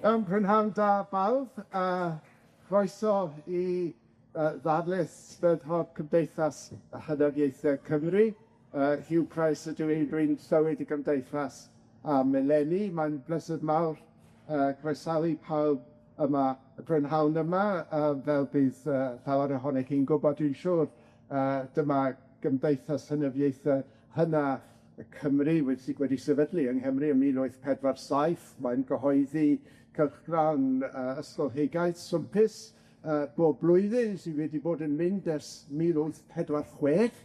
Prynhawn da bawb, croeso i ddarlith Sbydhod Cymdeithas a Hynafiaethau Cymru. Hugh Price ydw i, dwi'n Llywyd i Gymdeithas am eleni. Mae'n blesed mawr croesawu pawb yma, y prynhawn yma, fel bydd llawer ohonych chi'n gwybod, dwi'n siŵr dyma Gymdeithas Hynafiaethau Hyna y Cymru wedi sefydlu yng Nghymru ym 1847. Mae'n gyhoeddi cylchgrawn ysgolheigaeth swmpus bob blwyddyn sydd wedi bod yn mynd ers 1846.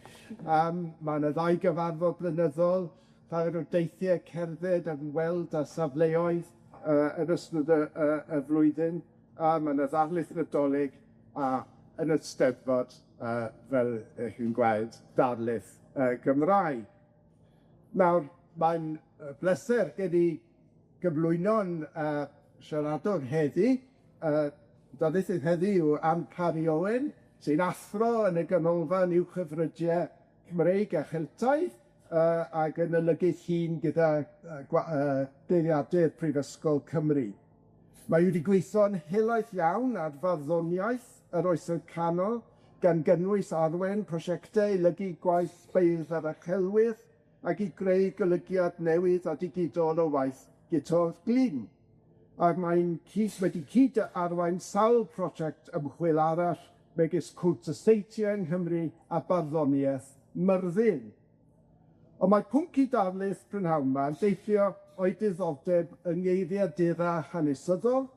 Mae yna 2 gyfarfod blynyddol, llawer o deithiau cerdded yn weld a safleoedd yn ystod y flwyddyn, a mae yna ddarlith Nadolig a yn y Steddfod fel chi'n gweld, darlith Gymraeg. Nawr, mae'n bleser gen i gyflwyno'n siaradwr heddi. Darlithydd heddi yw Ann Parry Owen, sy'n athro yn y Ganolfan Uwchhyfrydiau Cymreig a Cheltaidd, ac yn olygydd llun gyda geiriadur Prifysgol Cymru. Mae wedi gweithio'n helaeth iawn ar farddoniaeth yr Oesoedd Canol, gan gynnwys arwen prosiectau olygu gwaith beirdd ar y chelwydd, ac i greu golygiad newydd a digidol o waith guto'r glin. Ac mae'n wedi cyd-arwain sawl prosiect ymchwil arall megis cwrt y seitia yng Nghymru a barddoniaeth Myrddin. Ond mae pwnc cyd-darlith prynhawn yma yn deillio o'i diddordeb yng ngeiriadurau hanesyddol,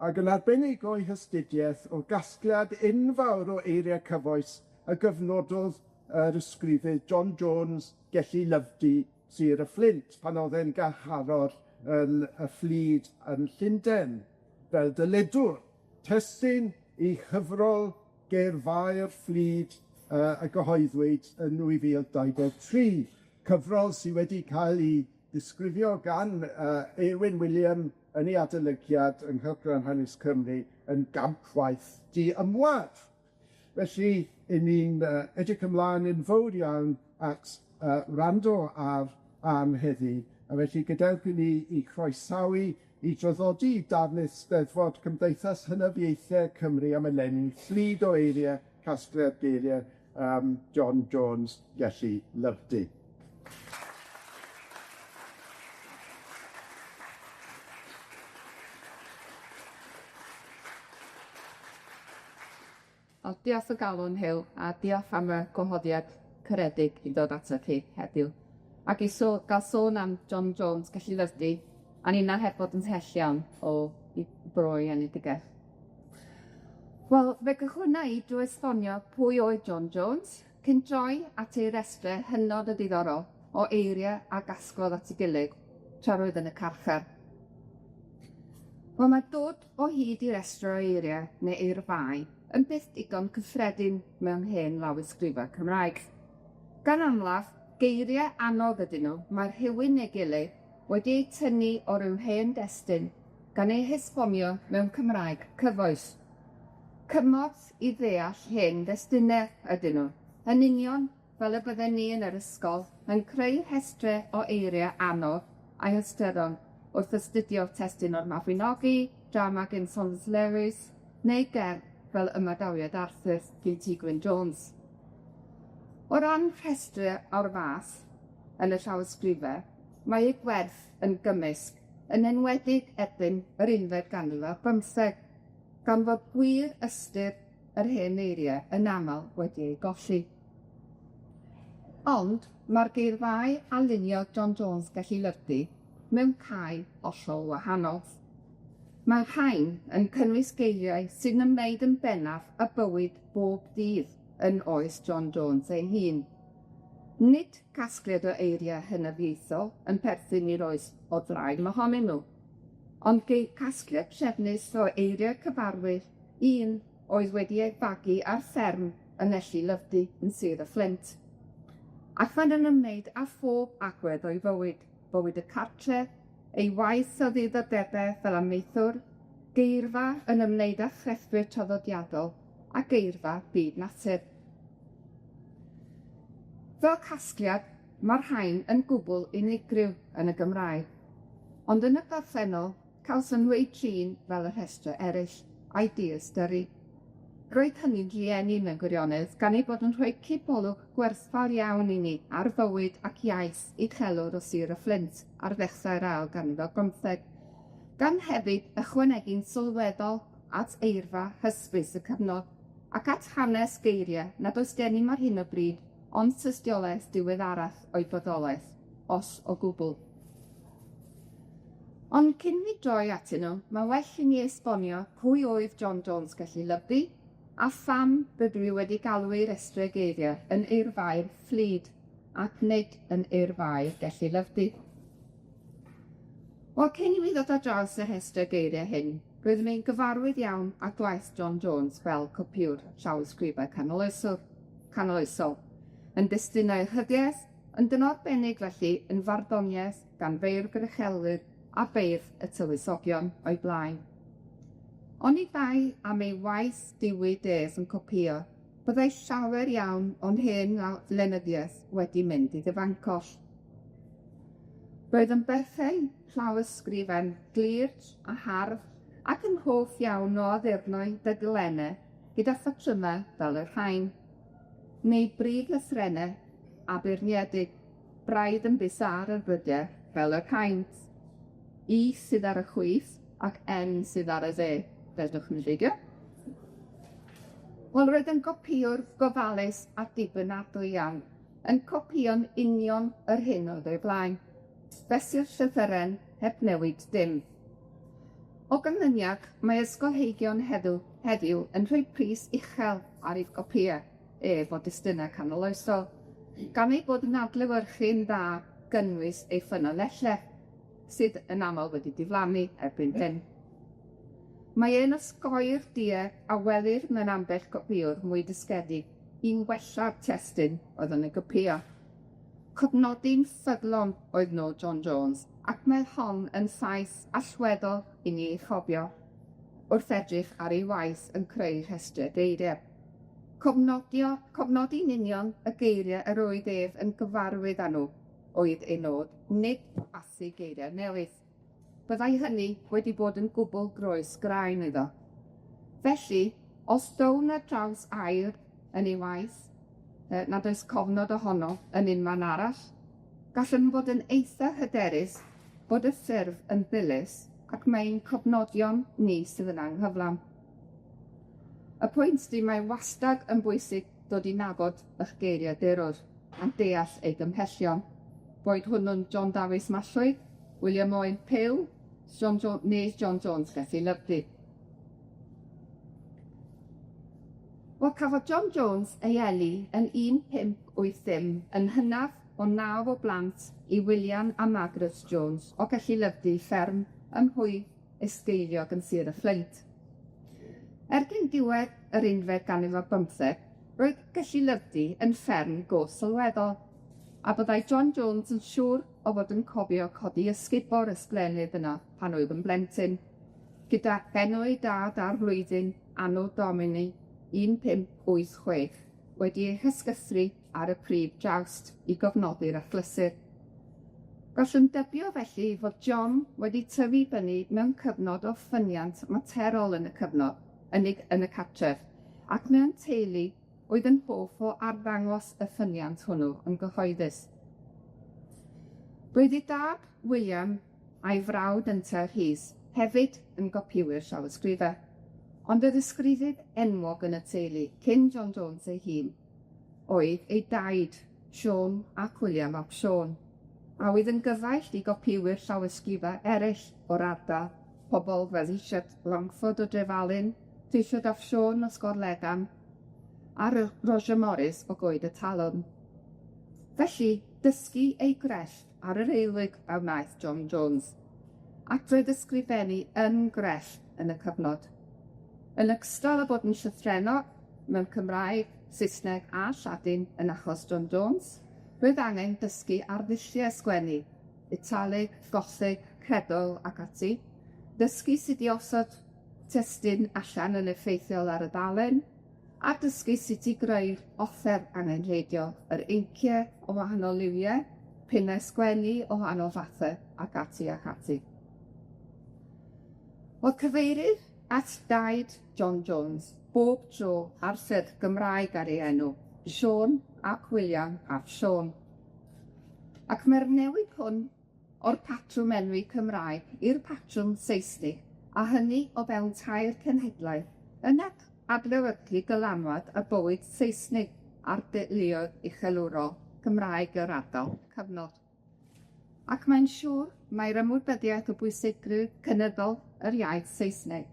ac yn arbennig o'i hystudiaeth o gasgliad enfawr o eiriau cyfoes a gyfnododd yr ysgrifydd John Jones, Gellilyfdy, sir Fflyd, pan oedd e'n garcharor yn Fflyd yn Llundain, fel dylidwr, testun i chyfrol geirfao'r Fflyd a gyhoeddwyd yn 2023, cyfrol sydd wedi cael ei ddisgrifio gan Elwyn William yn ei adolygiad yng Nghylchgrawn Hanes Cymru yn gampwaith di-ymwad. Felly, 'yn ni'n edrych ymlaen yn fawr iawn at wrando ar am heddi, a felly gadewch i ni i croesawu i draddodi darlith Steddfod Cymdeithas Hynafiaethau Cymru am eleni, Fflyd o eiriau, casgliad geiriau John Jones, Gellilyfdy. Diolch o galw'n Hyw, a diolch am y gwahoddiad caredig i ddod ato chi heddiw. Ac i gael sôn am John Jones, Gellilyfdy, a ni'n heb bod yn hell iawn o i broi enedigeth. Wel, fe gychwynna i drwy esbonio pwy oedd John Jones, cyn droi at ei restrau hynod y diddorol o eiriau a gasglodd at ei gilydd, tra roedd yn y carchar. Wel, mae dod o hyd i restro o eiriau neu eirfau yn byth digon cyffredin mewn hen lawysgrifau Cymraeg. Gan amlaf, geiriau anodd ydyn nhw, mae'r rhywun neu gilydd wedi ei tynnu o ryw hen destun gan ei hesbonio mewn Cymraeg cyfoes. Cymorth i ddeall hen destunau ydyn nhw, yn union fel y bydden ni yn yr ysgol yn creu rhestrau o eiriau anodd a hystyron wrth astudio testun o'r Mabinogi, drama gen Sons Lewis, neu gerdd fel Ymadawiad Arthur gan Gwyn Jones. O ran rhestrau o'r fath yn y llawysgrifau, mae ei gwerth yn gymysg, yn enwedig erbyn yr 11 ganrif ar 15, gan fod gwir ystyr yr hen eiriau yn aml wedi ei golli. Ond mae'r geirfau a Lluniodd John Jones Gellilyfdy mewn cae hollol wahanol. Mae rhain yn cynnwys geiriau sy'n ymwneud yn bennaf â bywyd bob dydd yn oes John Jones ei hun. Nid casgliad o eiriau hynafiaethol yn perthyn i'r oes o draed ohonyn nhw, ond casgliad trefnus o eiriau cyfarwydd, un oedd wedi ei fagu ar fferm yn Gellilyfdy yn sir Fflyd. Ac mae'n yn ymwneud â phob agwedd o'i fywyd, bywyd y cartre, ei waith o ddiddordebau fel amaethwr, geirfa yn ymwneud â chreffwyr traddodiadol a geirfa byd natur. Fel casgliad, mae'r rhain yn gwbl unigryw yn y Gymraeg, ond yn y gorffennol, cael synweud trin fel y rhestr eraill a'i diystyrru. Roedd hynny'n rieni mewn gwirionedd gan ei bod yn rhoi cipolwg gwerthfawr iawn i ni ar fywyd ac iaith uchelwr o Sir y Fflyd ar ddechrau'r ail ganrif ar 15, gan hefyd ychwanegu'n sylweddol at eirfa hysbys y cyfnod ac at hanes geiriau nad oes gennym ar hyn o bryd ond tystiolaeth diweddarach o'i bodolaeth, os o gwbl. Ond cyn ni droi atyn nhw, mae well i ni esbonio pwy oedd John Jones Gellilyfdy a pham rydw i wedi galw ei restr geiriau yn eirfau'r Fflyd ac nid yn eirfau'r Gellilyfdy. Wel, cyn i mi ddod ar draws y rhestr geiriau hyn, roeddwn i'n gyfarwydd iawn â gwaith John Jones fel copïwr llawysgrifau canoloesol, yn destun o'i hyddiaeth, yn dynodbennig felly yn farddoniaeth gan feirdd grychelwyr a beirdd y tywysogion o'i blaen. Oni bai am ei waith diwyd ef yn copïo, byddai llawer iawn o'n hen lenyddiaeth wedi mynd i ddifancoll. Roedd yn berchen llawysgrifen glir a hardd ac yn hoff iawn o addurnau dydylennau gyda phatrymau fel yr rhain, neu brif lythrennau a beirniedig, braidd yn busar yr brydiau fel yr haint, I sydd ar y chwith ac N sydd ar y dde. Fedrwch yn figio. Wel, roedd yn gopïwr gofalus a dibynadwy iawn, yn copïo'n union yr hyn oedd o'i blaen. Fesur llythyren heb newid dim. O ganlyniad, mae ysgolheigion heddiw yn rhoi pris uchel ar ei gopïau ef o destunau canoloesol, gan ei bod yn adlewyrchu'n dda gynnwys ei ffynonellau, sydd yn aml wedi diflannu erbyn hyn. Mae e'n osgoi'r dieg a welir mewn ambell gopïwr mwy dysgedig i'n wella'r testun oedd yn ei gopïo. Cofnodi'n ffyddlon oedd no John Jones, ac mae hon yn ffaith allweddol i ni ei chofio wrth edrych ar ei waith yn creu rhestr geiriau. Cofnodi'n union y geiriau yr oedd ef yn gyfarwydd â nhw oedd ei nod, nid asu geiriau newydd. Byddai hynny wedi bod yn gwbl groes graen iddo. Felly, os down ar draws air yn ei waith, nad oes cofnod ohono yn unman arall, gallwn bod yn eitha hyderus bod y ffurf yn ddilys ac mae'n cofnodion ni sydd yn anghyflawn. Y pwynt di mae wastad yn bwysig dod i nabod eich geiriadur a deall ei gymhellion, boed hwnnw'n John Dafis Mallwyd, William Owen Pill, John Jones Gellilyfdy. Wel, cafodd John Jones ei eli yn 1580 yn hynaf o 9 o blant i William a Margaret Jones o Gellilyfdy fferm ym mhwy Esgeiliog yn Sir y Fflyd. Erbyn diwedd yr 11 ganrif ar 15, roedd Gellilyfdy yn fferm go sylweddol, a byddai John Jones yn siŵr o fod yn cofio codi ysgubor ysblennydd yna pan oedd yn blentyn, gyda enw ei dad ar flwyddyn Anno Domini 1586 wedi ei hysgythru ar y prif drawst i gofnodi'r achlysur. Gallwn dybio felly fod John wedi tyfu fyny mewn cyfnod o ffyniant materol yn y cartref, ac mewn teulu oedd yn hoff o arddangos y ffyniant hwnnw yn gyhoeddus. Roedd ei dad, William, a'i frawd yntau Rhys, hefyd yn gopïwyr llawysgrifau, ond y ddisgrifydd enwog yn y teulu cyn John Jones ei hun oedd ei daid, Siôn ac William ap Siôn, a oedd yn gyfaill i gopïwyr llawysgrifau eraill o'r ardal, pobl fel Richard Langford o Drefalun, Richard ap Siôn o Sgorlegan, a Roger Morris o Goed y Talwm. Felly, dysgu ei grefft ar yr eilwig a wnaeth John Jones, ac roedd ysgrifennu yn grefft yn y cyfnod. Yn ogystal â bod yn llythrennog mewn Cymraeg, Saesneg a Lladin yn achos John Jones, roedd angen dysgu arddulliau sgwennu, Italig, Gothig, Credol ac ati, dysgu sut i osod testun allan yn effeithiol ar y dalen, a dysgu sut i greu'r offer angenrheidiol, yr inciau o wahanol liwiau, pinnau sgwennu o wahanol fathau ac ati ac ati. Wel, cyfeirir at daid John Jones bob tro ar ffurf Gymraeg ar ei enw, Siôn ac William ac Siôn. Ac mae'r newid hwn o'r patrwm enwi Cymraeg i'r patrwm Saesnig, a hynny o fewn tair cenhedlaeth, yn adlewyrchu dylanwad y bywyd Saesnig a'r deuluoedd uchelwrol Cymraeg yr ardal cyfnod. Ac mae'n siŵr mae'r ymwybyddiaeth o bwysigrwydd cynyddol yr iaith Saesnig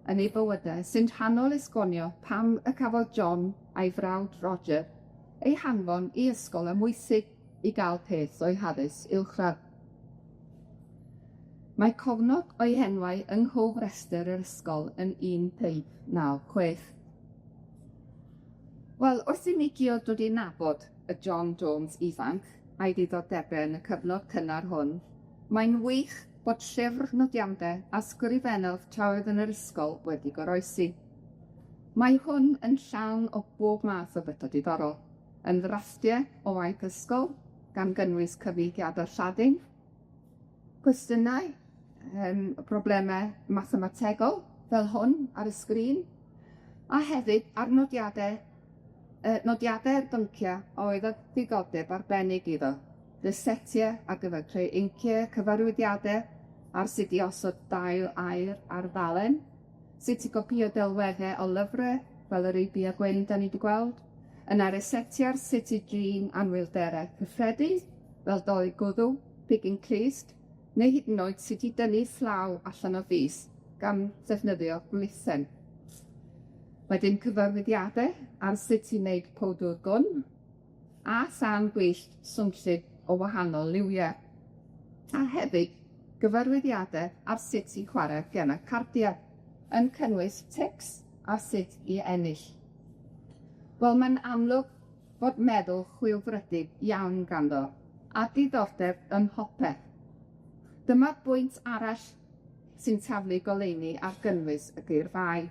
yn ei bywydau sy'n rhannol esgonio pam y cafodd John a'i frawd Roger ei hanfon i ysgol amwysig i gael peth o'i haddysg uwchradd. Mae cofnod o'i henwau yng nghofrestr yr ysgol yn 1596. Wel, wrth i ni gyd dod i nabod y John Jones ifanc a'i ddiddordebau yn y cyfnod cynnar hwn, mae'n wych bod llyfr nodiadau a sgrifennodd tra oedd yn yr ysgol wedi goroesi. Mae hwn yn llawn o bob math o bethau diddorol, yn ddrafftiau o waith ysgol, gan gynnwys cyfieithiadau Lladin, cwestiynau, problemau mathemategol, fel hwn ar y sgrin, a hefyd ar nodiadau'r bynciau oedd y ddiddordeb arbennig iddo, ddysetiau ar gyfer creu inciau, cyfarwyddiadau ar sut i osod dail air ar ddalen, sut i gopïo delweddau o lyfrau, fel yr eiriau gwyn da ni wedi gweld, yn aresetiau'r sut i drin anwylderau cyffredin, fel doi gwddw, pigyn clust, neu hyd yn oed sut i dynnu fflaw allan o fus gan ddefnyddio glithen. Wedyn cyfarwyddiadau ar sut i wneud powdwr gwn, a llan gwyllt swnllyd o wahanol liwiau. A hefyd, gyfarwyddiadau ar sut i chwarae gena cardiau, yn cynnwys tics a sut i ennill. Wel, mae'n amlwg fod meddwl chwilfrydig iawn ganddo, a diddordeb yn hopeth. Dyma'r bwynt arall sy'n taflu goleuni ar gynnwys y geirfau.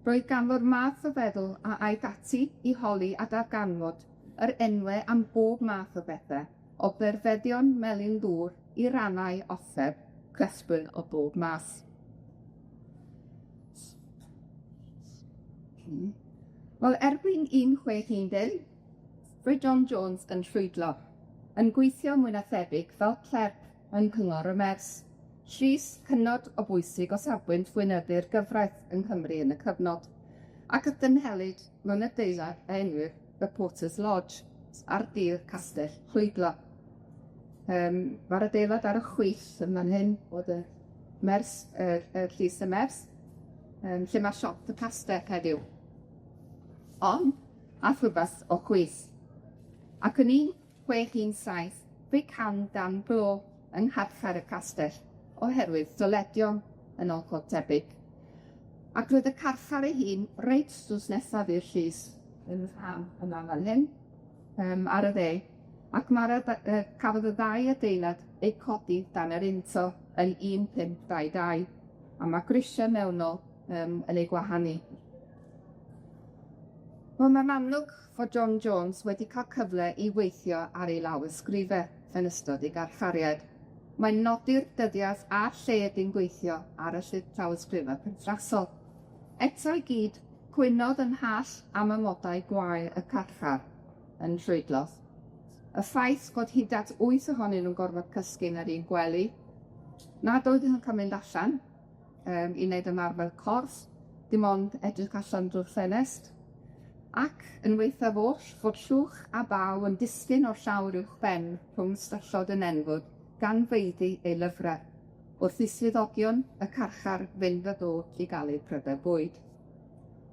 Roedd ganddo'r math o feddwl a aeth ati i holi a darganfod yr enwau am bob math o bethau, o berfedion melyn ddŵr i rannau offeb, cresbyn o bob math. Wel, erbyn 1610, roedd John Jones yn llwyddo, yn gweithio mwy na thebyg fel clerc yn cyngor y mers, llys cynod o bwysig o safbwynt fwynyddu'r gyfraith yng Nghymru yn y cyfnod, ac y dynhelid mewn y deilad a enwir y Porter's Lodge ar dir Castell Llwydlo. Mae'r adeilad ar y chwith yn fan hyn bod y llys y mers, lle mae siop y castell heddiw. Ond, a rhywbeth o chwith. Ac yn 1617, fe can dan blo yng ngharchar y castell, oherwydd dyledion yn olchod tebyg. Ac roedd y carchar ei hun reit drws nesaf i'r llys yn rhan yma fan hyn, ar y dde, ac cafodd y ddau adeilad eu codi dan yr unto yn 1522, a mae grisiau mewnol yn ei gwahanu. Wel, mae'n amlwg fod John Jones wedi cael cyfle i weithio ar ei lawysgrifau yn ystod ei garchariad. Mae'n nodi'r dyddiad a lled i'n gweithio ar y llawysgrifau perthrasol. Eto i gyd, cwynodd yn hall am amodau gwael y carchar yn Llwydlodd. Y ffaith bod hyd at 8 ohonyn nhw'n gorfod cysgu yn yr un gwely, nad oedden nhw'n cael mynd allan i wneud ymarfer corff, dim ond edrych allan drwy'r ffenestr, ac yn weithaf oll fod llwch a baw yn disgyn o'r llawr uwch ben rhwng styllod yn enfwd gan feiddi ei lyfrau, wrth i swyddogion y carchar fynd a ddod i gael eu pryder bwyd.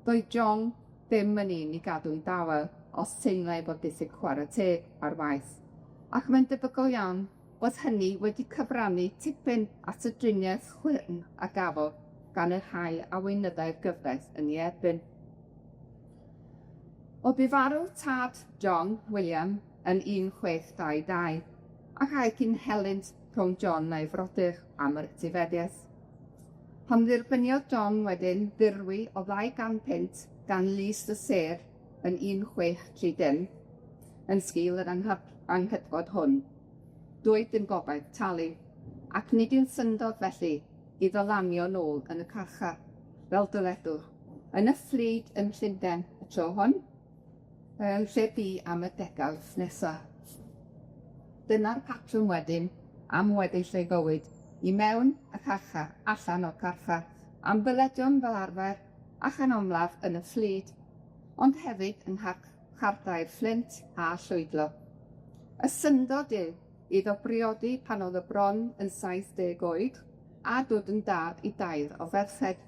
Doedd John ddim yn un i gadw'n dawel os teimlau bod diffyg chwarae teg ar waith, ac mae'n debygol iawn bod hynny wedi cyfrannu tipyn at y driniaeth chwyrn a gafodd gan y rhai a weinyddau'r gyfraith yn ei erbyn. O bu farw tad John William yn 1622, ac aeth i'n helynt rhwng John a'i frodyr am yr etifeddiaeth. Pan ddirbyniodd John wedyn dirwy o 200 punt gan lys y ser yn 1630, yn sgil yr anghydfod hwn, dwyd dim gobaith talu, ac nid yw'n syndod felly i ddolanio nôl yn y carchar, fel dyledwr, yn y Fflyd yn Llundain y tro hon, lle bu am y degawd nesaf. Dyna'r patrwm wedyn am weddill ei fywyd, i mewn y carchar, allan o'r carchar, am byledion fel arfer a chanomlaf yn y Fflyd, ond hefyd yn chardau'r Fflint a Llwydlo. Y syndod yw iddo briodi pan oedd y bron yn 70 oed a dod yn dad i dair o ferched,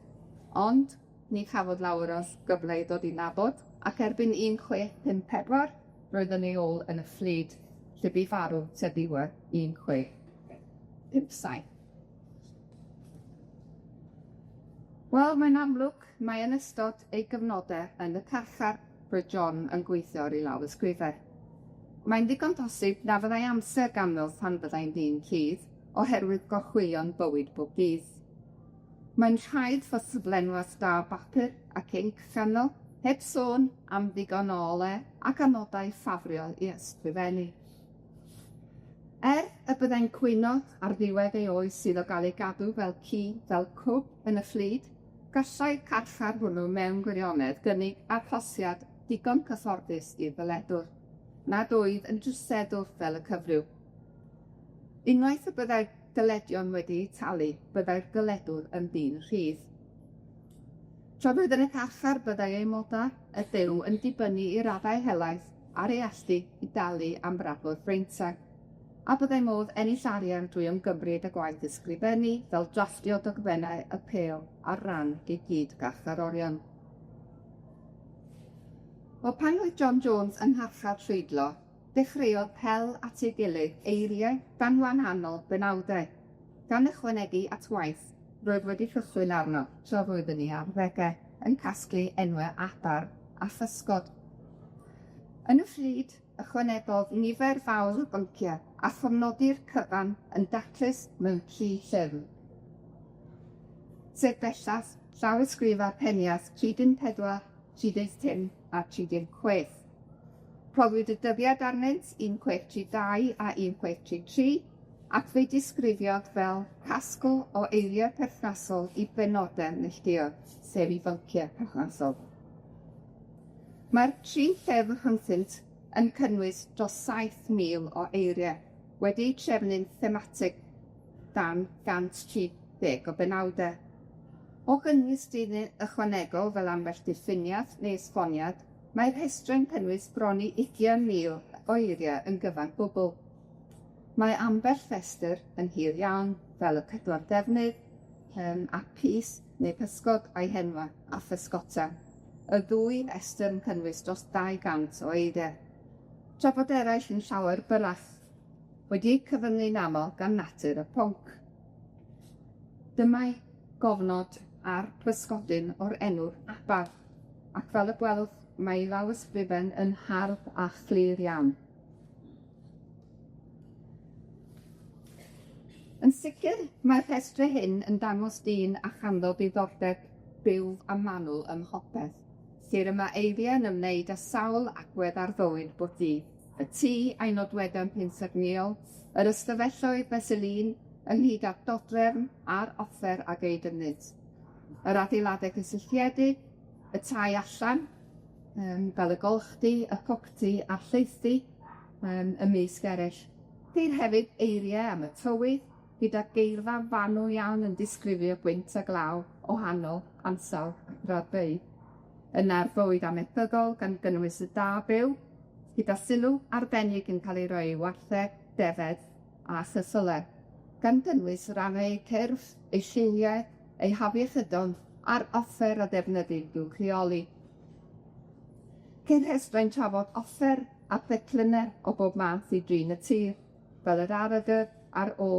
ond ni chafodd lawer o gyfle i ddod i nabod, ac erbyn 1654 roeddwn ei ôl yn y Fflyd, lle bu farw tua diwedd 1657. Wel, mae'n amlwg mae yn ystod ei gyfnodau yn y carchar roedd John yn gweithio ar ei lawysgrifau. Mae'n ddigon posib na fyddai amser ganddo pan byddai'n ddyn cudd, oherwydd gochwyon bywyd bob dydd. Mae'n rhaid fod syblenwas da bapur ac inc ffynol, heb sôn am ddigon o ole ac anodau ffafrio i ysgrifennu. Y byddai'n cwyno ar ddiwedd ei oes sydd o gael ei gadw fel fel cwb yn y Fflyd, gallai'r carchar hwnnw mewn gwirionedd gynnig arhosiad digon cyfforddus i'r ddyledwr, nad oedd yn drwysedwr fel y cyfryw. Unwaith y byddai'r dyledion wedi'u talu, byddai'r dyledwr yn dyn rhydd. Tra bydd yn y carchar byddai ei moda y Dduw yn dibynnu i raddau helaeth ar ei allu i dalu am brabod freintiau, a byddai modd ennill arian drwy ymgymryd y gwaith ysgrifennu fel drafftio dogfennau apêl ar ran gyd garcharorion. O pan oedd John Jones yn harchar Llwydlo, dechreuodd pel at ei gilydd eiriau gan wahanol benawdau, gan ychwanegu at waith roedd wedi cychwyn arno tra roeddwn ni ar ddegau yn casglu enwau adar a physgod. Yn y Fflyd, ychwanegodd nifer fawr o bynciau a chofnodi'r cyfan yn daclus mewn 3 llyfr. Sef bellach llawysgrifau peniaeth 34, 35 a 36. Rhoddwyd y dyddiad arnynt 1632 a 1633, ac fe'i disgrifiodd fel casgl o eiriau perthnasol i benodau neilltuo, sef i bynciau perthnasol. Mae'r 3 llyfr rhyngthynt yn cynnwys dros 7,000 o eiriau, wedi'u trefnu'n thematig dan 130 o benawdau. O gynnwys dyn ychwanegol fel ambell diffiniad neu esboniad, mae'r rhestrau'n cynnwys bron i 20,000 o eiriau yn gyfan gwbl. Mae ambell ffenestr yn hir iawn, fel y 4 defnydd, a pys neu pysgod a'i henwa a physgota. Y 2 estr yn cynnwys dros 200 o eiriau. Tra bod eraill yn llawer byrach, wedi'u cyfyngu'n aml gan natur y pwnc. Dyma'i gofnod ar pysgodyn o'r enw'r Abar, ac fel y gwelwch, mae lawysgrifen yn hardd a chlir iawn. Yn sicr, mae'r rhestrau hyn yn dangos dyn a chanddo diddordeb byw a manwl ym mhopeth, lle yma eiriau yn ymwneud â sawl agwedd ar fywyd bob dydd, y tŷ a'i nodwedau'n pensaernïol, yr ystafelloedd fesul un, ynghyd â'r dodrefn a'r offer ag ei defnydd. Yr adeiladau cysylltiedig, y tai allan, fel y golchdy, y cocty a lleithdy, ymysg eraill. Ceir hefyd eiriau am y tywydd, gyda geirfa fanwl iawn yn disgrifio gwynt a glaw o hanol, ansawdd ac raddfeu. Yna'r fywyd amaethyddol gan gynnwys y da byw, gyda sylw arbennig yn cael ei roi i wartheg, defed a chysylau, gan gynnwys rannau eu cyrff, eu lliwiau, eu hafiechydon a'r offer a defnyddir i'w rheoli. Ceir rhestrau'n trafod offer a theclynau o bob math i drin y tir, fel yr arogr a'r o,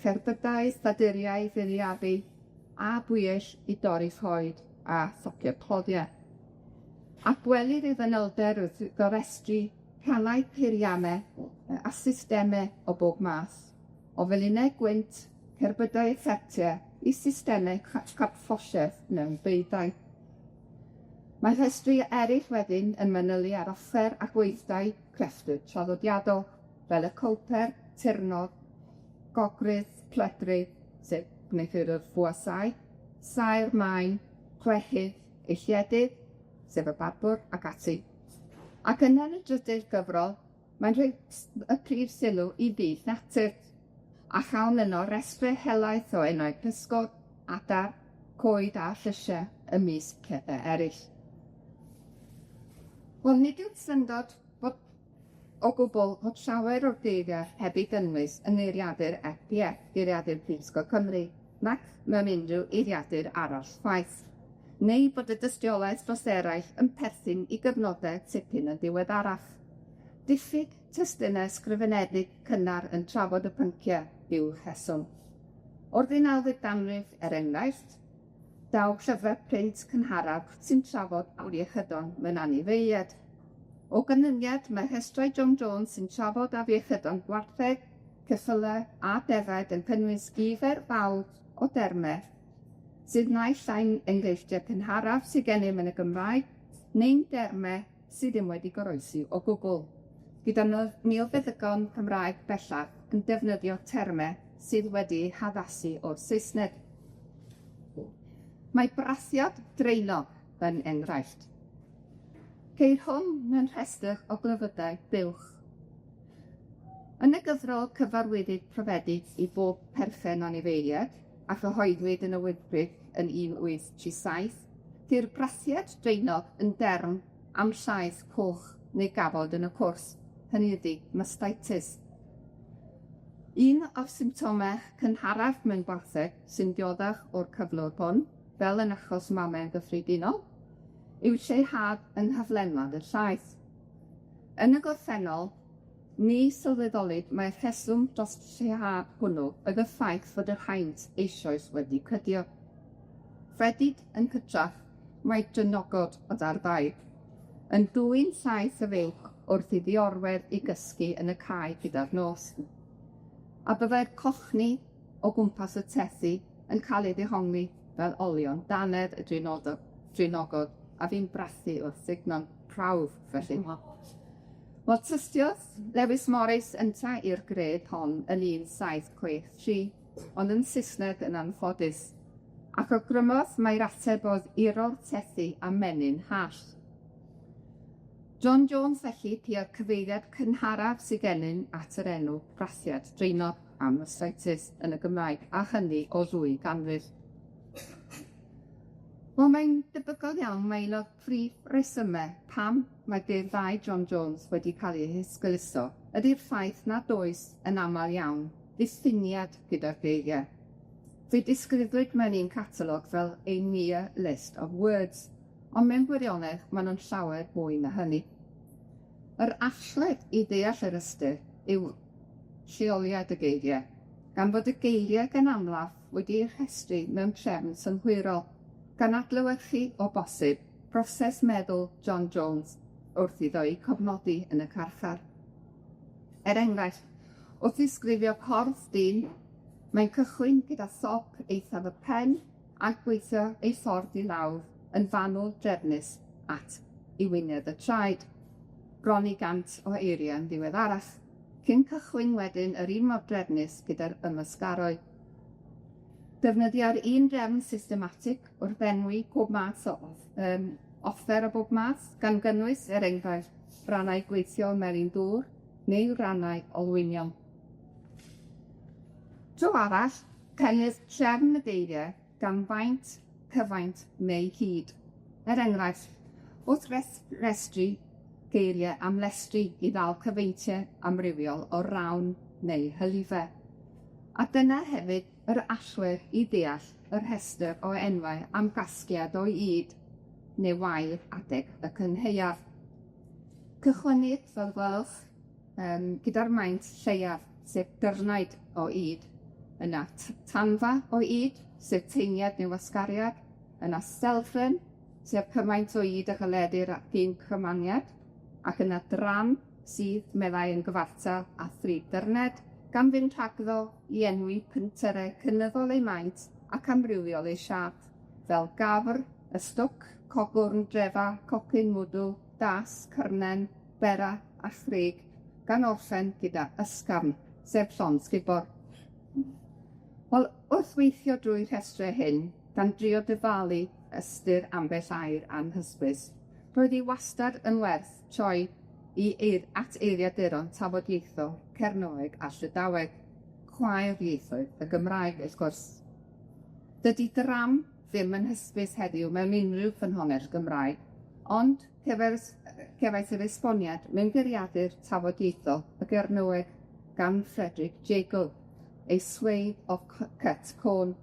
cherbydau, staturiau, feiriafu, a bwyell i dorri choed a thocio cloddiau. Ac gwelir ei ddynylder wrth gorestru rhannau peiriannau a systemau o bob math, o felinau gwynt, cerbydau effectiau i systemau capffosiaeth mewn beudau. Mae rhestru eraill wedyn yn manylu ar offer a gweithdai crefftwyr traddodiadol, fel y cowper, tirnod, gogrydd, pledrydd, sef gneithwyr fwasau, saer maen, chwechydd, eilliedydd, sef y barbwr, ac ati. Ac yna yn y drydydd gyfrol, mae'n rhoi y prif sylw i byd natur, a chawn yno resbau helaeth o enwau pysgod, adar, coed a llysiau ymysg pethau eraill. Wel, nid yw'n syndod o gwbl fod llawer o'r geiriau heb eu gynnwys yn eiriadur FPF, geiriadur Prifysgol Cymru, nac mewn unrhyw eiriadur arall chwaith, neu bod y dystiolaeth dros eraill yn perthyn i gyfnodau tipyn yn diweddarach. Diffyg testunau ysgrifenedig cynnar yn trafod y pynciau yw'r rheswm. O'r 19th ganrif, enghraifft, daw llyfrau print cynharaf sy'n trafod afiechydon mewn anifeiliaid. O gynnyniad, mae rhestrau John Jones sy'n trafod afiechydon gwartheg, ceffylau a defaid yn cynnwys gifer fawr o dermau, sydd naill ai'n enghreifftiau cynharaf sydd gennym yn y Gymraeg, neu'n dermau sydd ddim wedi goroesi o gwbl, gyda milfeddygon Cymraeg bellach yn defnyddio termau sydd wedi haddasu o'r Saesneg. Mae brathiad dreinog yn enghraifft. Ceir hwn mewn rhestr o glyfydau buwch. Yn y gyfrol cyfarwyddyd profedig i bob perchen anifeiliaid a chyhoeddwyd yn y wyddgrug yn 1837, dy'r brathiad dreinog yn derm am llaeth coch neu gafod yn y cwrs, hynny ydy mastitis. Un o'r symptomau cynharaf mewn gwartheg sy'n dioddach o'r cyflwr hwn, fel yn achos mamau gyffredinol, yw lleihad yng nghyflenwad y llaeth. Yn y gorffennol, ni sylweddolid mae'r rheswm dros lleihad hwnnw oedd y ffaith fod yr haint eisoes wedi cydio. Fflyd yn cytrach mae dynogod o darfaid, yn dwyn llaeth y fuwch wrth iddi orwedd i gysgu yn y cae gyda'r nos. A byddai'r cochni o gwmpas y tethu yn cael ei ddehongli fel olion danedd y drinogod, a fi'n brathu wrth ddignon prawf felly. Wel, tystiodd Lewis Morris ynta i'r gred hon yn 1763, ond yn Saesneg yn anffodus, ac o grymodd mae'r ateb oedd iro'r tethu a menyn hall. John Jones felly pu'r cyfeiriad cynharaf sydd gennym at yr enw brathiad dreinog am mastitis yn y Gymraeg, a hynny o ddwy ganrif. Wel, mae'n debygol iawn mae un o'r prif resymau pam mae ddau John Jones wedi cael ei hysglyso ydy'r ffaith nad oes yn aml iawn ddiffiniad gyda'r geiriau. Fe disgrifiwyd mewn un catalog fel a mere list of words, ond mewn gwirionedd maen nhw'n llawer mwy na hynny. Yr allwedd i ddeall yr ystyr yw lleoliad y geiriau, gan fod y geiriau gan amlaf wedi'u rhestru mewn trefn synhwyrol, gan adlewyrchu o bosib broses meddwl John Jones wrth iddo ei cofnodi yn y carchar. Enghraifft, wrth ddisgrifio corff dyn, mae'n cychwyn gyda thop eithaf y pen a gweithio ei ffordd i lawr yn fanwl drefnus at i wyneb y traed, bron i 100 o eiriau yn ddiweddarach, cyn cychwyn wedyn yr un mor drefnus gyda'r ymysgarau. Defnyddio'r un drefn systematig wrth enwi pob math o offer o bob math, gan gynnwys enghraifft rannau gweithio melyn dŵr neu rannau olwynion. Dro arall, cynnydd trefn y geiriau gan faint, cyfaint neu hyd. Enghraifft, wrth restru geiriau am lestru i ddal cyfeintiau amrywiol o rawn neu hylifau. A dyna hefyd yr allwedd i ddeall y rhestr o enwau am gasgliad o yd neu wair adeg y cynheuaf. Cychwynnid, fel gwelwch, gyda'r maint lleiaf, sef dyrnaid o yd, yna tanfa o yd, sef teiniad neu wasgariad, yna stelfryn, sef cymaint o yd a chyledir at un cymaniad, ac yna dran sydd meddai yn gyfartal a thrid dyrned, gan fynd rhagddo i enwi pynterau cynyddol ei maint ac amrywiol ei siap, fel gafr, ystwc, cogwrn, drefa, cocyn mwdw, das, cyrnen, bera a thrig, gan orffen gyda ysgafn, sef llon sgubor. Wel, wrth weithio drwy'r rhestrau hyn, gan drio dyfalu ystyr ambell air anhysbys, roedd hi wastad yn werth troi at eiriaduron tafodieithol, Cernoeg a Llydaweg, chwaer ieithoedd y Gymraeg, wrth gwrs. Dydy dram ddim yn hysbys heddiw mewn unrhyw ffynhonnell Gymraeg, ond cefais yr esboniad mewn geiriadur tafodieithol y Gernyweg gan Frederick Jacob, a swathe of cut corn,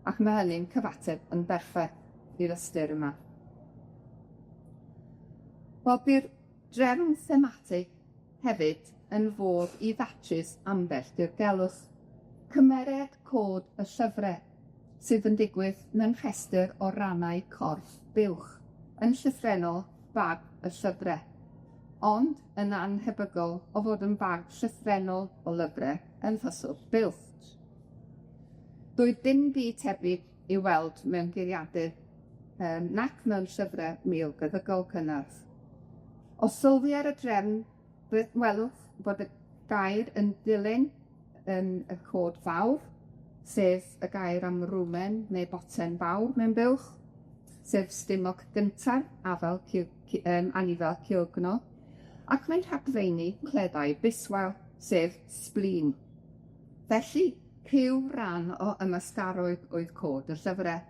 ac mae hynny'n cyfateb yn berffaith i'r ystyr yma. Wel, bydd drefn thematig hefyd yn fodd i ddatrys ambell dirgelwch. Cymeriad cod y llyfrau sydd yn digwydd mewn rhestr o rannau corff buwch yn llythrennol bag y llyfrau, ond yn anhebygol o fod yn bag llythrennol o lyfrau yn ffyswch buwch. Doedd dim byd tebyg i weld mewn geiriadur nac mewn llyfrau milgyddygol cynnar. O sylwi ar y drefn, welwch bod y gair yn dilyn yn y cod fawr, sef y gair am rwmen neu boten fawr mewn buwch, sef stumog gyntaf anifel ciogno, ac mae'n rhagfeini cleddau biswel, sef sblin. Felly, cyw ran o ymysgarwydd oedd cod y llyfrau.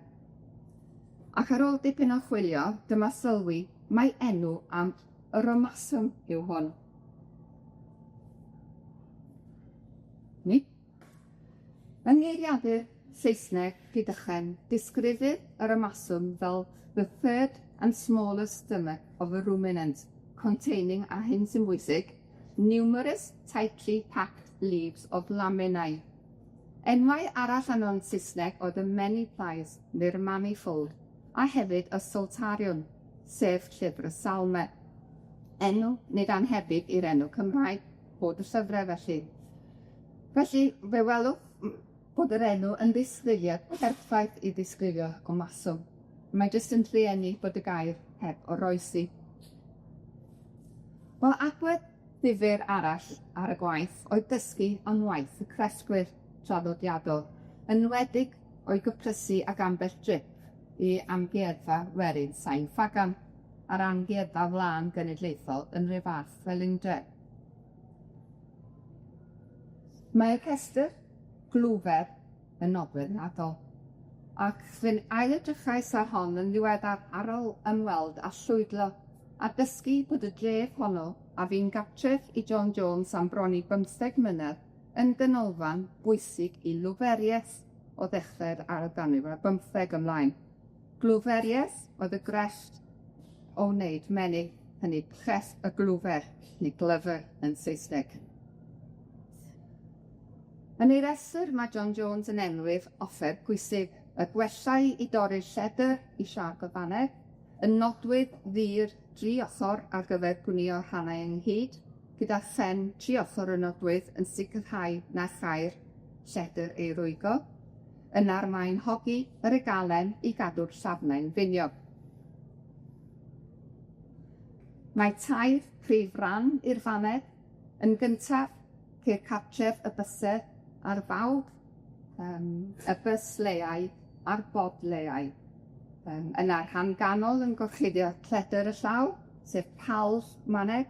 Ac ar ôl dipyn o chwilio, dyma sylwi mae enw am y romaswm yw hwn. Ni? Yng ngeiriadur Saesneg Rhydychen, disgrifir y romaswm fel the third and smallest stomach of a ruminant, containing, a hyn sy'n bwysig, numerous tightly packed leaves of laminae. Enwau arall anon Saesneg oedd y many plies neu'r manifold, a hefyd y soltarion, sef llyfr y salmau. Enw nid anhebyg i'r enw Cymraeg, bod y llyfrau felly. Felly, fe welwch bod yr enw yn ddisgrifiad perffaith i ddisgrifio gomaswm. Mae jyst yn rhieni bod y gair heb oroesi. Wel, agwedd ddifyr arall ar y gwaith oedd dysgu am waith y cresgwyr traddodiadol, yn wedig o'i gyprysu ag ambell drip i amgueddfa werin Sain Ffagan a'r amgueddfa flan genedlaethol yn Rhyfarth Felindre. Mae'r rhestr glwfer yn nodweddiadol, ac fe'n ail-edrychais ar hon yn ddiweddar ar ôl ymweld a llwydlo a dysgu bod y dref honno a fi'n gartref i John Jones am bron i 15 mlynedd yn ganolfan bwysig i lwferiaeth o ddechrau'r ar y ganrif ar 15 ymlaen. Glwferiaeth oedd y grefft o wneud menig, hynny pchell y glwfer, neu glyfr yn Saesneg. Yn ei restr, mae John Jones yn enwydd offer pwysig, y gwellau i dorri'r lledr i siarc o faneg, yn nodwydd ddir 3 ochr ar gyfer gwnïo rhannau ynghyd, gyda phen 3 ochr y nodwydd yn sicrhau na chair lledr ei rwygo, yn armaen hogi yr egalen i gadw'r llafnau'n finiog. Mae 2 prif ran i'r faned. Yn gyntaf, ceir cartref y bysedd a'r fawr, y bys leau a'r bod leau. Yna'r rhan ganol yn gorchuddio cledr y llaw, sef palf maneg,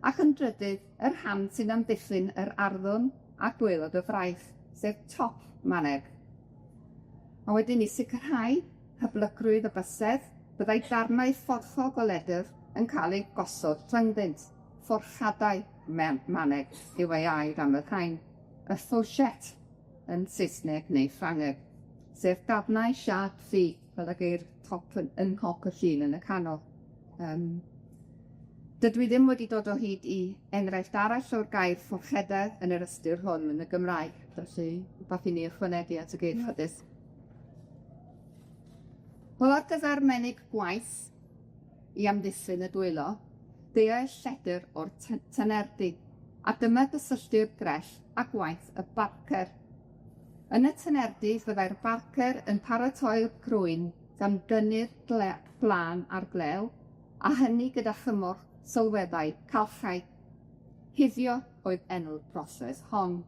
ac yn drydydd, yr rhan sy'n amddiffyn yr arddwn a gwaelod y fraich, sef top maneg. A wedyn i sicrhau hyblygrwydd y bysedd, byddai darnau fforchog o ledr yn cael eu gosod rhyngddynt, fforchadau maneg yw ei air am y rhain, y ffochette yn Saesneg neu Ffrangeg, sef darnau siart ffi, fel ag eir top yn hoc y llun yn y canol. Dydw i ddim wedi dod o hyd i enghraifft arall o'r gair fforchedau yn yr ystyr hwn yn y Gymraeg, felly rhywbeth i ni ychwanegu at y geir ffydus. Wel, ar gyfer menig gwaith i amddiffyn y dwylo, deall lledr o'r tynerdi, a dyma gysylltu'r grell a gwaith y barcer. Yn y tynerdi, fyddai'r barcer yn paratoi'r crwyn gan dynnu'r blan ar glew, a hynny gyda chymorth sylweddau calchau. Huddio oedd enw'r broses hon.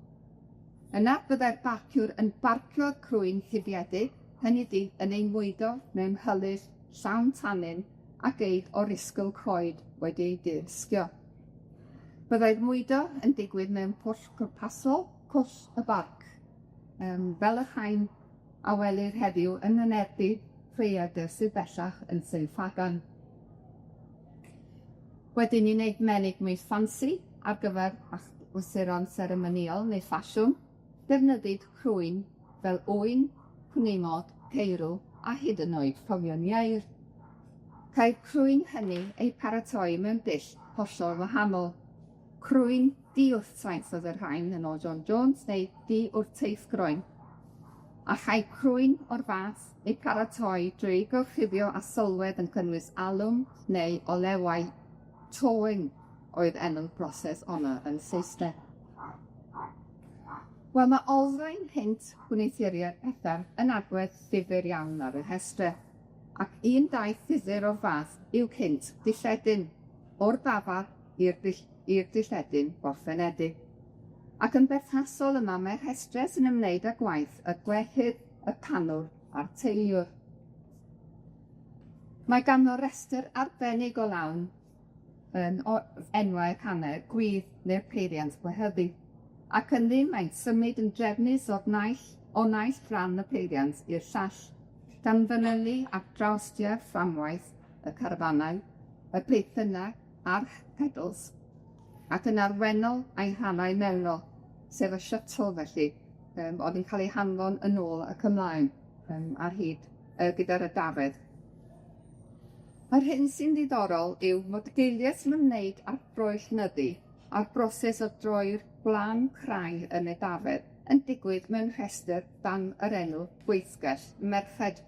Yna byddai'r barciwr yn barcio'r crwyn hyfiedig, hynny ydi yn ei mwydo mewn hylyll llawn tanyn ac eid o risgl coed wedi ei dirysgio. Byddai'r mwydo yn digwydd mewn pwll pwrpasol, cwll y barc, fel y chain a welir heddiw yn wynebu rhaeadr sydd bellach yn Sylfagan. Wedyn ni'n wneud menig mwy ffansi ar gyfer achlysuron seremoniol neu ffasiwn, defnyddid crwyn fel ŵyn, cwningod, ceirw a hyd yn oed rhofion ieir. Cai'r crwyn hynny ei paratoi mewn dull hollol wahanol. Crwyn di-wrth-saith oedd yr rhain yn John Jones neu di-wrth-teithgroen. A chai crwyn o'r fath ei paratoi drwy gorchuddio a sylwedd yn cynnwys alwm neu olewau. Towing oedd enw'r broses honno yn Saesneg. Wel, mae olrhain hynt gwneithuriau'r pethau yn agwedd ddifyr iawn ar y rhestr, ac un daith ddifyr o'r fath yw cynt dilledyn, o'r dafar i'r dilledyn gorffenedig. Ac yn berthnasol yma mae'r rhestrau sy'n ymwneud â gwaith y gwehydd, y canwr a'r teiliwr. Mae ganddo restr arbennig o lawn yn enwau canau gwydd neu'r peiriant gwehyddu, ac ynddi mae'n symud yn drefnus o naill rhan y peiriant i'r llall, gan fanylu ac drawstia fframwaith y carfanau, y peithynau a'r pedals, ac yn arwennol a'i rhannau mewnol, sef y shuttle felly, oedd yn cael ei hanfon yn ôl ac ymlaen ar hyd gyda'r y dafedd. Yr hyn sy'n ddiddorol yw fod y geiriau sy'n ymwneud â'r broellnyddu a'r broses o droi'r blan crau yn y dafedd yn digwydd mewn rhestr dan yr enw gweithgell merched.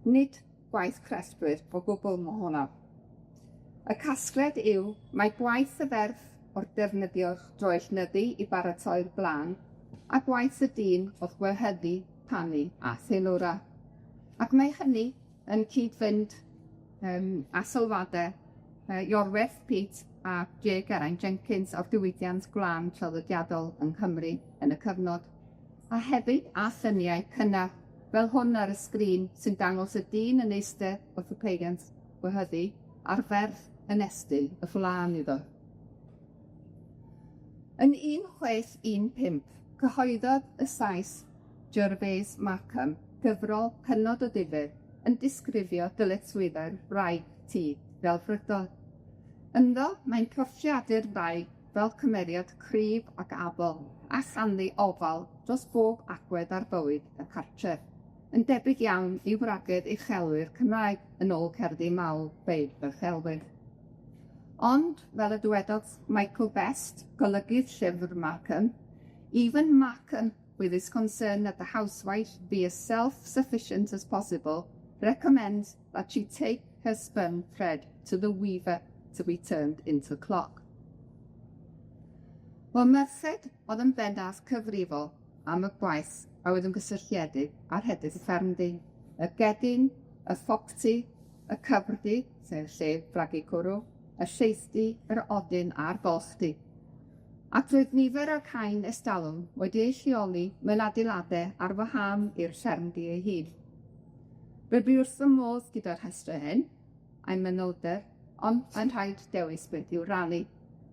Nid gwaith cresbrwyr o gwbl mae hwnna. Y casgliad yw mae gwaith y ferf o'r defnyddio'r droellnyddu i baratoi'r blan a gwaith y dyn oedd gwehyddu, panu a theilwra. Ac mae hynny yn cyd-fynd a sylwadau Iorwerth Pete a J. Geraint Jenkins o'r diwydiant gwlân traddodiadol yng Nghymru yn y cyfnod, a hefyd a lluniau cynnar fel hwn ar y sgrin sy'n dangos y dyn yn eistedd wrth y peiriant gwehyddu a'r ferch yn estyn y fflân iddo. Yn 1615, cyhoeddodd y Sais Gervase Markham gyfrol hynod o ddifyr yn disgrifio dyletswyddau'r wraig tŷ fel frydol. Ynddo, mae'n portreadu'r wraig fel cymeriad cryf ac abel a llanddu ofal dros bob agwedd ar bywyd y cartref, yn debyg iawn i wragedd uchelwyr Cymraeg yn ôl cerddi mawl Beirdd y Chelwydd. Ond, fel y dywedodd Michael Best, golygydd llyfr Markham, even Markham, with his concern that the housewife be as self-sufficient as possible, recommends that she take her spun thread to the weaver to be turned into clock. Wel, Merched oedd yn bendaf cyfrifol am y gwaith a oedd yn gysylltiedig ar hedydd y ffermdy, y gedyn, y ffocti, y cyfrdy, sef lle fragu cwrw, y lleithdy, yr odyn a'r bolchdy. Ac roedd nifer o'r cain estalwm wedi ei lleoli mewn adeiladau ar wahân i'r ffermdy ei hun. Rydw i wrth fy modd gyda'r rhestr hyn, a'i manylder, ond yn rhaid dewis beth i'w rannu,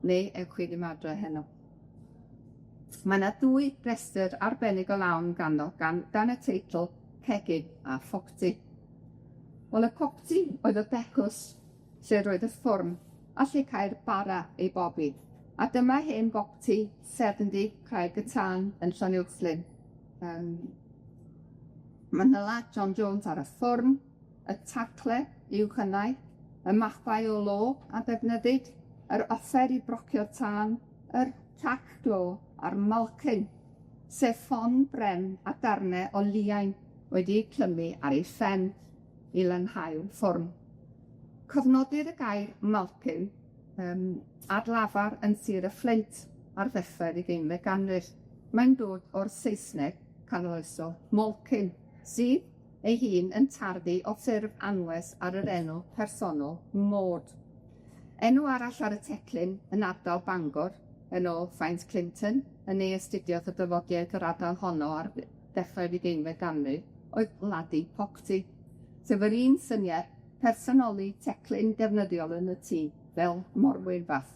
neu ewch i ddim adre heno. Mae yna 2 restr arbennig o lawn ganddo dan y teitl Cegin a Ffocti. Wel, y copti oedd y becws, lle roedd y ffwrm, a lle cael bara ei bobi. A dyma hen bopti Serndi Craig y Tân yn Lluniodd. Lluniodd John Jones ar y ffwrm, y tacle i'w chynnau, y mathau o lo a defnyddid, yr offer i brocio'r tân, yr tac glo a'r malcyn, sef ffon bren a darnau o liain wedi clymu ar ei ffen i lanhau'r ffwrm. Cofnodir y gair malcyn ar lafar yn sir y Fflyd ar ddechrau'r 19th ganrif. Mae'n dod o'r Saesneg canoloesol molcyn, sydd ei hun yn tarddu o ffurf anwes ar yr enw personol môd. Enw arall ar y teclyn yn ardal Bangor yn ôl Ffrainc Clinton, yn ei astudiodd y dyfodiaeth yr ardal honno ar ddechrau'r 20fed ganrif, oedd ladi popty, sef yr un syniad personoli teclyn defnyddiol yn y tŷ, fel morwyr fath.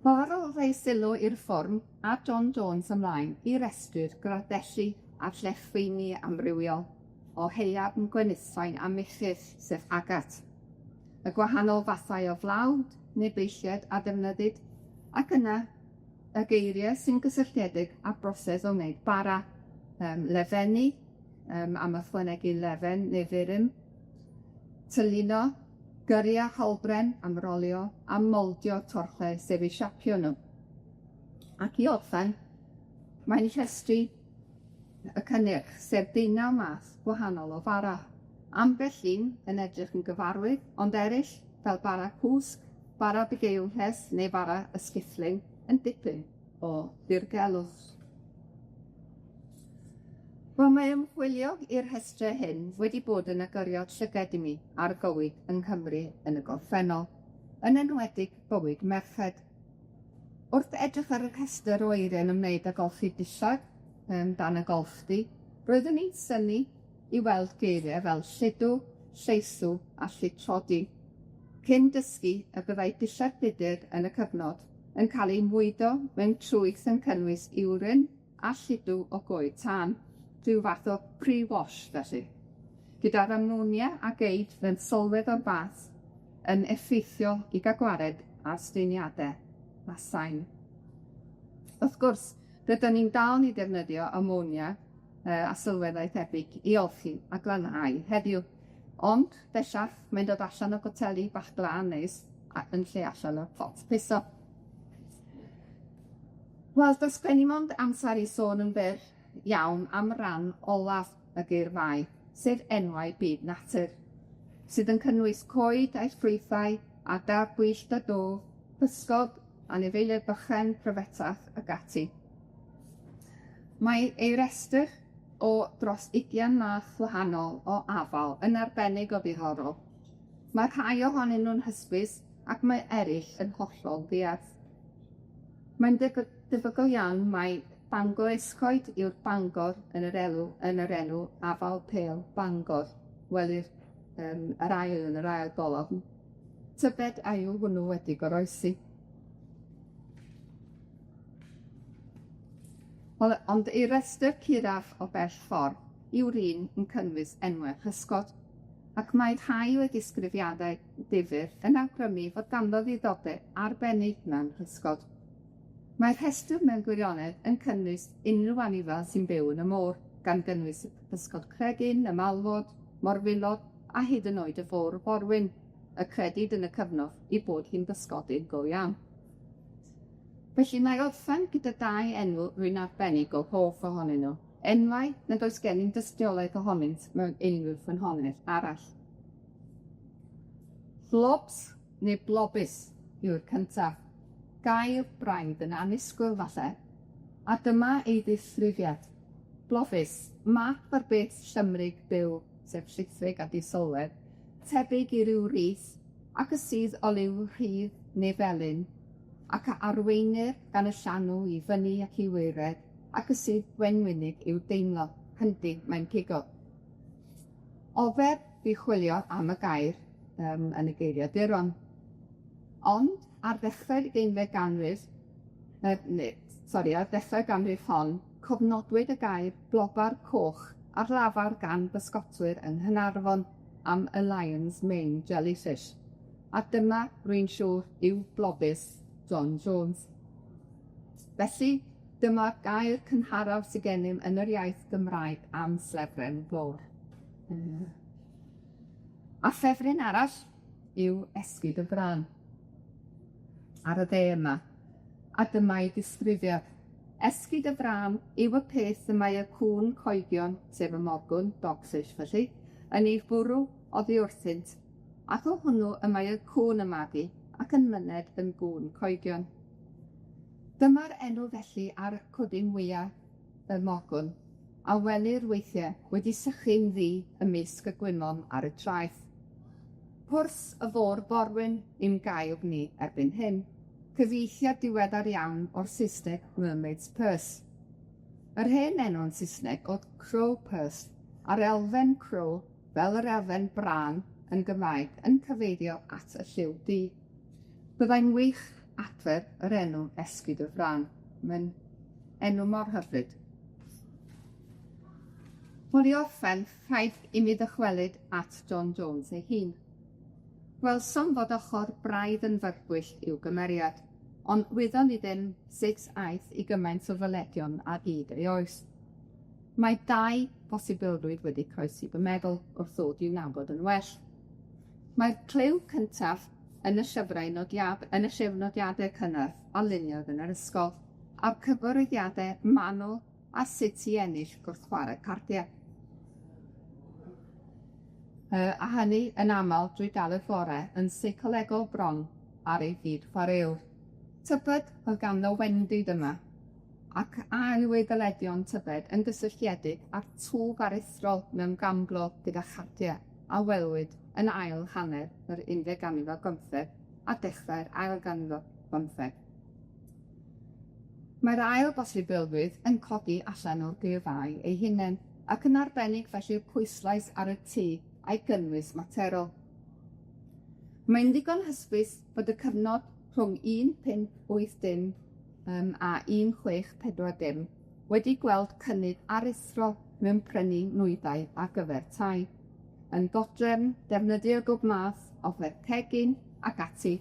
Fel ar ôl rhoi sylw i'r fform a John Jones ymlaen i restru'r gradellu a llechfeini amrywiol o heiab yn gwenithfaen a mechyd, sef agat, y gwahanol fathau o flawd neu beilliad a defnyddid, ac yna y geiriau sy'n gysylltiedig â broses o wneud bara, lefennu, am ychwanegu lefen neu ddurym, tyluno, gyrria holbren am rolio, a moldio torchau sef eu siapio nhw. Ac i orffen, mae'n llestri y cynnig, sef 19 math gwahanol o bara. Ambell un yn edrych yn gyfarwydd, ond eraill, fel bara cwsg, bara bugeilhes neu bara ysgithling, yn dipyn o ddirgelwch. Wel, mae ymchwilio i'r rhestrau hyn wedi bod yn agoriad llyged i mi ar gywyd yng Nghymru yn y gorffennol, yn enwedig bywyd merched. Wrth edrych ar y rhestr o eiriau yn ymwneud â golchi dillad dan y golchdy, roeddwn i'n synnu i weld geiriau fel lludw, lleisw a llutrodi, cyn dysgu y byddai dillad budur yn y cyfnod yn cael ei mwydo mewn trwyth yn cynnwys uwryn a lludw o goed tân, rhyw fath o pre-wash felly, gyda'r ammonia a geid fe'n sylwedd o'r fath yn effeithiol i gael gwared a stryniadau a sain. Wrth gwrs, rydyn ni'n dal i ddefnyddio ammonia a sylweddau tebyg i olchi a glanhau heddiw, ond bellach mae'n dod allan o goteli bach glân neis yn lle allan o pot piso. Wel, does gen i mond amser i sôn yn fyr iawn am ran olaf y geirfau, sef enwau byd natur, sydd yn cynnwys coed a'i ffrwythau, adar, gwyllt a do, pysgod, anifeiliaid bychen, pryfetach ac ati. Mae ei restr o dros 20 math wahanol o afal yn arbennig o ddiddorol. Mae rhai ohonyn nhw'n hysbys ac mae eraill yn hollol ddiarth. Mae'n debygol iawn mai Bangor escoed yw'r Bangor yn yr enw afal pêl Bangor, welir yr ail yn yr ail golofn. Tybed ail hwnnw wedi goroesi. Ond ei restr curaf o bell ffordd yw'r un yn cynnwys enwau hysgod, ac mae rhai o'i ddisgrifiadau difyr yn awgrymu fod ganddo ddiddordeb arbennig mewn hysgod. Mae'r rhestr mewn gwirionedd yn cynnwys unrhyw anifail sy'n byw yn y môr, gan gynnwys pysgod cregyn, y malfod, morfilod, a hyd yn oed y fôr forwyn, y credid yn y cyfnod i bod hi'n bysgodyn go iawn. Felly mae orffen gyda 2 enw rwy'n arbennig o hoff ohonyn nhw. Enwau nad oes gennym dystiolaeth ohonynt mewn unrhyw ffynhonnell arall. Blobs neu blobus yw'r cyntaf. Gair braidd yn annisgwyl falle, a dyma ei ddisgrifiad. Blobus, math o'r beth llymrig byw, sef llithrig a disylwedd, tebyg i ryw rith, ac y sydd o liw rhydd neu felyn, ac arweinir gan y llanw i fyny ac i weired, ac y sydd wenwynig i'w deimlo, hyndy mae'n pigo. Ofer bu chwilio am y gair yn y geiriaduron. Ond ar ddechrau'r 20fed ganrif, ar ddechrau'r ganrif hon, cofnodwyd y gair blobar coch ar lafar gan bysgotwyr yng Nghaernarfon am y Lions Main jellyfish. A dyma rwy'n siŵr yw blobus John Jones. Felly, dyma'r gair cynharaf sydd gennym yn yr iaith Gymraeg am slefren glôr. A ffefryn arall yw esgid y fran. Ar y dde yma, a dyma ei ddisgrifiad. Esgid y fran yw y peth y mae y cŵn coegion, sef y morgwn, dogfish felly, yn ei bwrw oddi wrthynt, ac o hwnnw y mae y cŵn y magu ac yn myned yn gŵn coegion. Dyma'r enw felly ar y cwdyn wyau y mogwn, a welir weithiau wedi sychu'n ddi ymysg y gwymon ar y traeth. Pwrs y fôr forwyn i'm gaib ni erbyn hyn, cyfieithiad diweddar iawn o'r Saesneg Mermaid's Purse. Yr hen enw'n Saesneg oedd Crow Purse, a'r elfen crow, fel yr elfen bran yn Gymraeg, yn cyfeirio at y lliw du. Byddai'n wych adfer yr enw esgid y fran. Mae'n enw mor hyfryd. Wel, i orffen, rhaid i mi ddychwelyd at John Jones ei hun. Gwelsom fod ochr braidd yn fyrbwyll i'w gymeriad, ond wyddon ni ddim sut aeth i gymaint o fyledion ar hyd ei oes. Mae 2 bosibilrwydd wedi croesi fy meddwl wrth ddod i'w nabod yn well. Mae'r cliw cyntaf yn y llyfr nodiadau cynnar a luniodd yn yr ysgol, a'r cyfarwyddiadau manwl a sut i ennill gwrthchwarae cardiau. A hynny yn aml drwy dal y fore yn seicolegol bron ar ei fyd chwaraew. Tybed oedd ganddo wendid yma, ac a'i weddoledion tybed yn gysylltiedig â'r twf aruthrol mewn gamblo gyda chardiau a welwyd yn ail hanner yr 11 ganrif ar 15 a dechrau'r ail ganrif ar 15. Mae'r ail bosibilrwydd yn codi allan o'r geirau ei hunain, ac yn arbennig felly'r pwyslais ar y tŷ a'i gynnwys materol. Mae'n ddigon hysbys bod y cyfnod rhwng 1580 a 1640 wedi gweld cynnig aruthrol mewn prynu nwyddau ar gyfer tai, yn dodrefn defnyddio bob math o fercegin ac ati,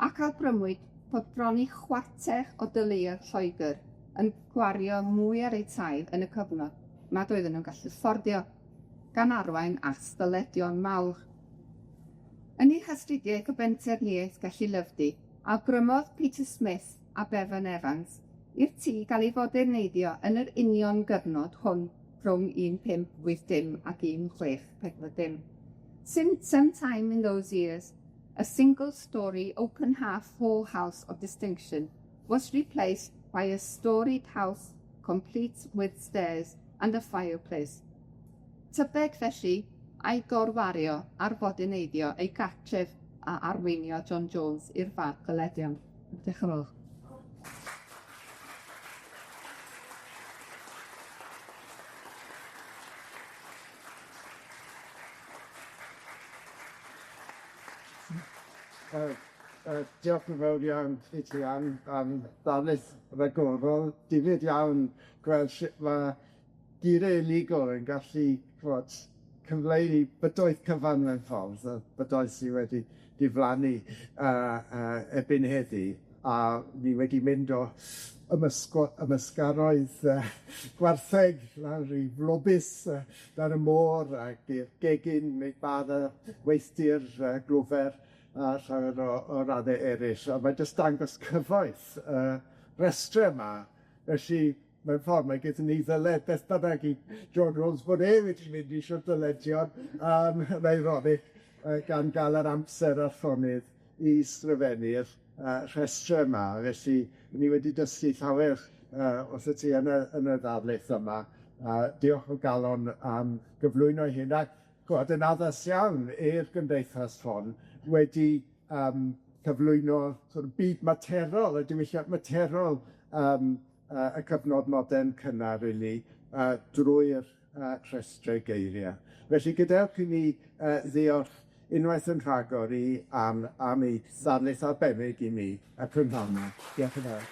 ac awgrymwyd bod bron i chwarter o deuluodd Lloegr yn gwario mwy ar eu tai yn y cyfnod nad oedden nhw'n gallu fforddio, gan arwain at ddyledion mawr. Yn ei hastudiaeth o benterniaeth Gellilyfdy, awgrymodd Peter Smith a Bevan Evans i'r tŷ gael ei foderneidio yn yr union gyfnod hwn rhwng 1580 ac 1640. Sometime in those years, a single-story open-half whole house of distinction was replaced by a storied house complete with stairs and a fireplace. Tybed felly a'i gorwario ar foderneidio ei gartref a arweinio John Jones i'r fath goledion. Diolch yn fawr. Diolch yn fawr iawn i ti am ddarlith ragorol. Difyr iawn gweld sut mae geiriau unigol yn gallu cyfleu bydoedd cyfan mewn ffordd, a bydoedd sydd wedi diflannu erbyn heddi, a ni wedi mynd o ymysgaroedd gwartheg lawr i flobus dar y môr ac i'r gegin mewn bar weithdir glofer a llawer o raddau eraill. A mae jyst dangos cyfoeth restr yma, felly mewn ffordd mae gyda ni ddyled beth bynnag i John Jones bod wedi mynd isio dyledion neu rhoddi gan gael yr amser a llonydd i sgrifennu'r rhestr yma. Felly, ni wedi dysgu llawer wrth y ti yn y ddarlith yma. Diolch o galon am gyflwyno hyn. Ac yn addas iawn i'r Cymdeithas hon wedi cyflwyno byd materol, y diwylliant materol y cyfnod modern cynnar rili drwy'r rhestrau geiriau. Felly gadewch i ni ddiolch unwaith yn rhagor i am ei ddarlith arbennig i mi y prynhawn. Diolch yn fawr.